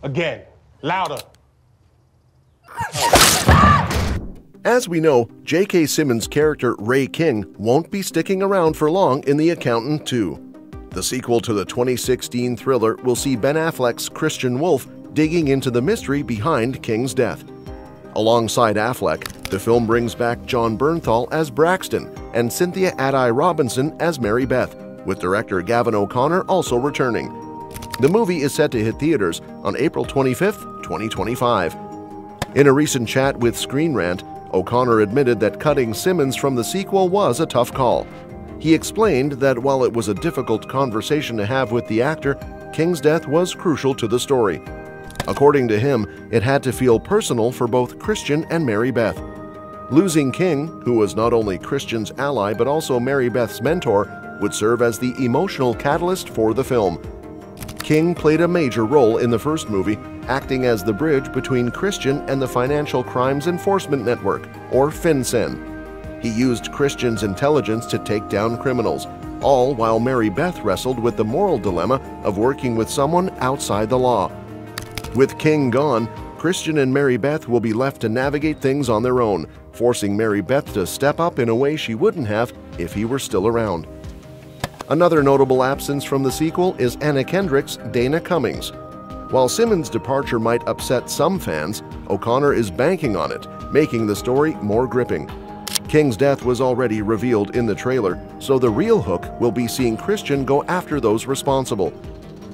Again, louder. As we know, J.K. Simmons' character Ray King won't be sticking around for long in The Accountant 2. The sequel to the 2016 thriller will see Ben Affleck's Christian Wolff digging into the mystery behind King's death. Alongside Affleck, the film brings back John Bernthal as Braxton and Cynthia Addai-Robinson as Mary Beth, with director Gavin O'Connor also returning. The movie is set to hit theaters on April 25, 2025. In a recent chat with Screen Rant, O'Connor admitted that cutting Simmons from the sequel was a tough call. He explained that while it was a difficult conversation to have with the actor, King's death was crucial to the story. According to him, it had to feel personal for both Christian and Mary Beth. Losing King, who was not only Christian's ally but also Mary Beth's mentor, would serve as the emotional catalyst for the film. King played a major role in the first movie, acting as the bridge between Christian and the Financial Crimes Enforcement Network, or FinCEN. He used Christian's intelligence to take down criminals, all while Mary Beth wrestled with the moral dilemma of working with someone outside the law. With King gone, Christian and Mary Beth will be left to navigate things on their own, forcing Mary Beth to step up in a way she wouldn't have if he were still around. Another notable absence from the sequel is Anna Kendrick's Dana Cummings. While Simmons' departure might upset some fans, O'Connor is banking on it, making the story more gripping. King's death was already revealed in the trailer, so the real hook will be seeing Christian go after those responsible.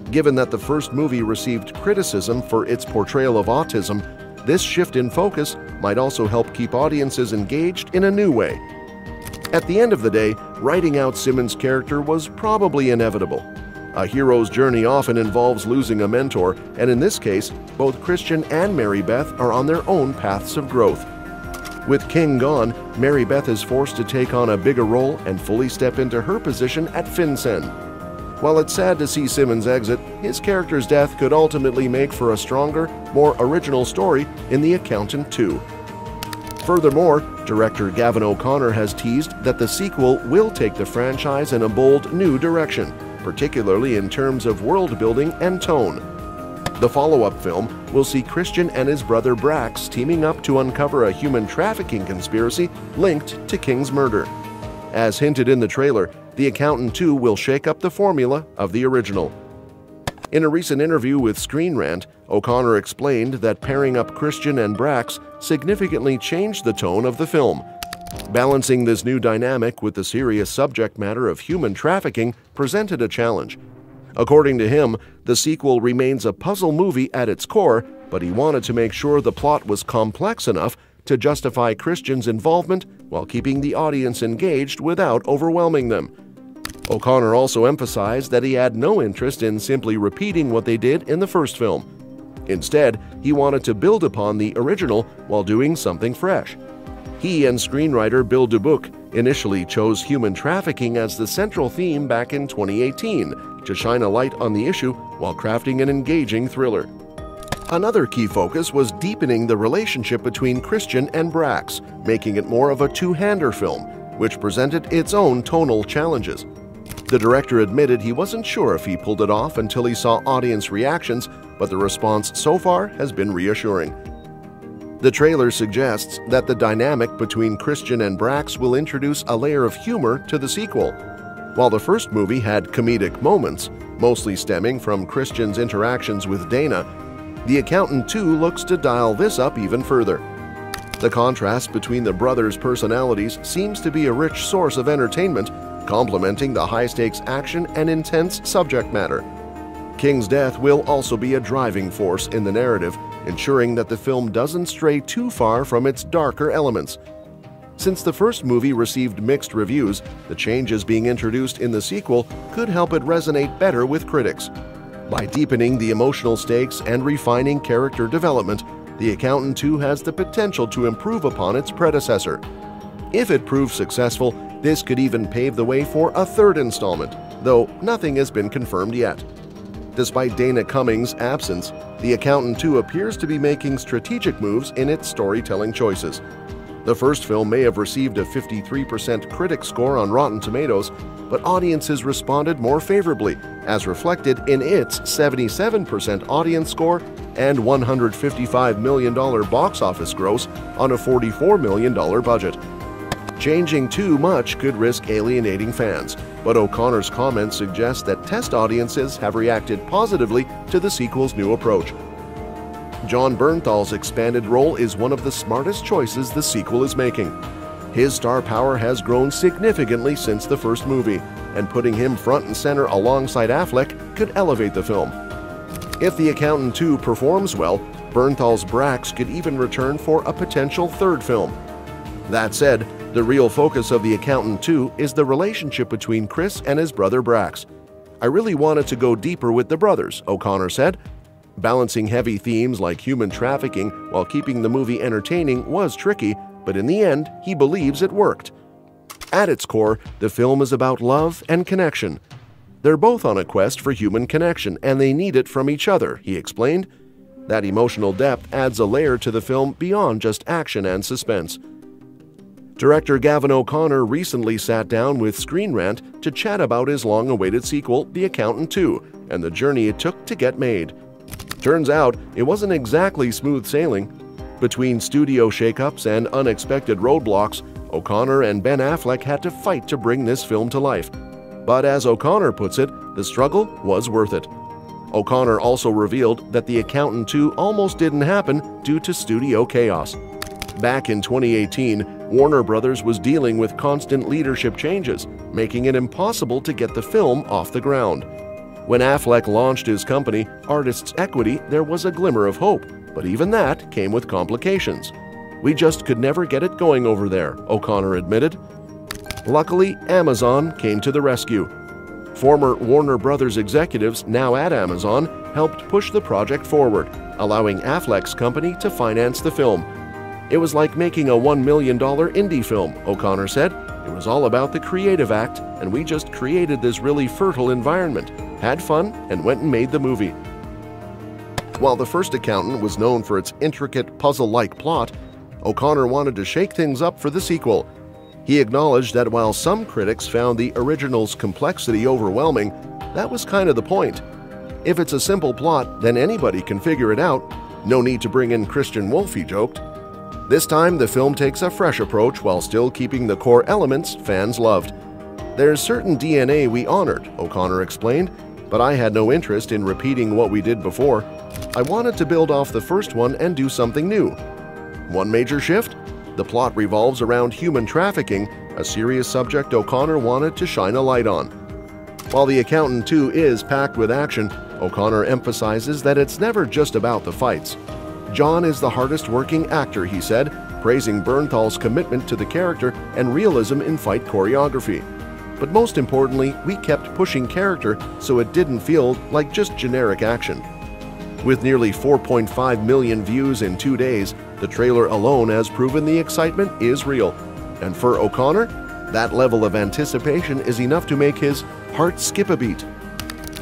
Given that the first movie received criticism for its portrayal of autism, this shift in focus might also help keep audiences engaged in a new way. At the end of the day, writing out Simmons' character was probably inevitable. A hero's journey often involves losing a mentor, and in this case, both Christian and Mary Beth are on their own paths of growth. With King gone, Mary Beth is forced to take on a bigger role and fully step into her position at FinCEN. While it's sad to see Simmons exit, his character's death could ultimately make for a stronger, more original story in The Accountant 2. Furthermore, director Gavin O'Connor has teased that the sequel will take the franchise in a bold new direction, particularly in terms of world building and tone. The follow-up film will see Christian and his brother Brax teaming up to uncover a human trafficking conspiracy linked to King's murder. As hinted in the trailer, The Accountant 2 will shake up the formula of the original. In a recent interview with Screen Rant, O'Connor explained that pairing up Christian and Brax significantly changed the tone of the film. Balancing this new dynamic with the serious subject matter of human trafficking presented a challenge. According to him, the sequel remains a puzzle movie at its core, but he wanted to make sure the plot was complex enough to justify Christian's involvement while keeping the audience engaged without overwhelming them. O'Connor also emphasized that he had no interest in simply repeating what they did in the first film. Instead, he wanted to build upon the original while doing something fresh. He and screenwriter Bill Dubuque initially chose human trafficking as the central theme back in 2018 to shine a light on the issue while crafting an engaging thriller. Another key focus was deepening the relationship between Christian and Brax, making it more of a two-hander film, which presented its own tonal challenges. The director admitted he wasn't sure if he pulled it off until he saw audience reactions, but the response so far has been reassuring. The trailer suggests that the dynamic between Christian and Brax will introduce a layer of humor to the sequel. While the first movie had comedic moments, mostly stemming from Christian's interactions with Dana, The Accountant 2 looks to dial this up even further. The contrast between the brothers' personalities seems to be a rich source of entertainment, complementing the high-stakes action and intense subject matter. King's death will also be a driving force in the narrative, ensuring that the film doesn't stray too far from its darker elements. Since the first movie received mixed reviews, the changes being introduced in the sequel could help it resonate better with critics. By deepening the emotional stakes and refining character development, The Accountant 2 has the potential to improve upon its predecessor. If it proves successful, this could even pave the way for a third installment, though nothing has been confirmed yet. Despite Dana Cummings' absence, The Accountant 2 appears to be making strategic moves in its storytelling choices. The first film may have received a 53% critic score on Rotten Tomatoes, but audiences responded more favorably, as reflected in its 77% audience score and $155 million box office gross on a $44 million budget. Changing too much could risk alienating fans, but O'Connor's comments suggest that test audiences have reacted positively to the sequel's new approach. Jon Bernthal's expanded role is one of the smartest choices the sequel is making. His star power has grown significantly since the first movie, and putting him front and center alongside Affleck could elevate the film. If The Accountant 2 performs well, Bernthal's Brax could even return for a potential third film. That said, the real focus of The Accountant 2 is the relationship between Chris and his brother Brax. "I really wanted to go deeper with the brothers," O'Connor said. Balancing heavy themes like human trafficking while keeping the movie entertaining was tricky, but in the end, he believes it worked. At its core, the film is about love and connection. They're both on a quest for human connection, and they need it from each other, he explained. That emotional depth adds a layer to the film beyond just action and suspense. Director Gavin O'Connor recently sat down with Screen Rant to chat about his long-awaited sequel, The Accountant 2, and the journey it took to get made. Turns out, it wasn't exactly smooth sailing. Between studio shakeups and unexpected roadblocks, O'Connor and Ben Affleck had to fight to bring this film to life. But as O'Connor puts it, the struggle was worth it. O'Connor also revealed that The Accountant 2 almost didn't happen due to studio chaos. Back in 2018, Warner Brothers was dealing with constant leadership changes, making it impossible to get the film off the ground. When Affleck launched his company, Artists Equity, there was a glimmer of hope, but even that came with complications. "We just could never get it going over there," O'Connor admitted. Luckily, Amazon came to the rescue. Former Warner Brothers executives, now at Amazon, helped push the project forward, allowing Affleck's company to finance the film. "It was like making a $1 million indie film," O'Connor said. "It was all about the creative act, and we just created this really fertile environment, had fun, and went and made the movie." While the first Accountant was known for its intricate, puzzle-like plot, O'Connor wanted to shake things up for the sequel. He acknowledged that while some critics found the original's complexity overwhelming, that was kind of the point. "If it's a simple plot, then anybody can figure it out. No need to bring in Christian Wolff," he joked. This time, the film takes a fresh approach while still keeping the core elements fans loved. "There's certain DNA we honored," O'Connor explained, "but I had no interest in repeating what we did before. I wanted to build off the first one and do something new." One major shift? The plot revolves around human trafficking, a serious subject O'Connor wanted to shine a light on. While The Accountant 2 is packed with action, O'Connor emphasizes that it's never just about the fights. "Jon is the hardest-working actor," he said, praising Bernthal's commitment to the character and realism in fight choreography. "But most importantly, we kept pushing character so it didn't feel like just generic action." With nearly 4.5 million views in 2 days, the trailer alone has proven the excitement is real. And for O'Connor, that level of anticipation is enough to make his heart skip a beat.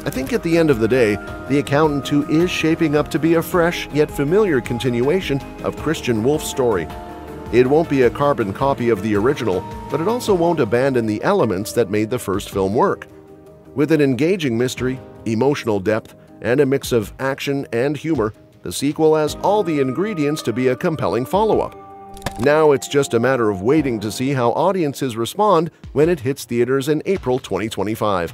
I think at the end of the day, The Accountant 2 is shaping up to be a fresh yet familiar continuation of Christian Wolff's story. It won't be a carbon copy of the original, but it also won't abandon the elements that made the first film work. With an engaging mystery, emotional depth, and a mix of action and humor, the sequel has all the ingredients to be a compelling follow-up. Now it's just a matter of waiting to see how audiences respond when it hits theaters in April 2025.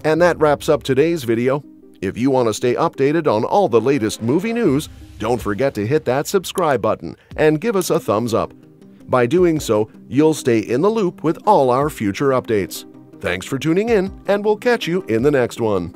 And that wraps up today's video. If you want to stay updated on all the latest movie news, don't forget to hit that subscribe button and give us a thumbs up. By doing so, you'll stay in the loop with all our future updates. Thanks for tuning in, and we'll catch you in the next one.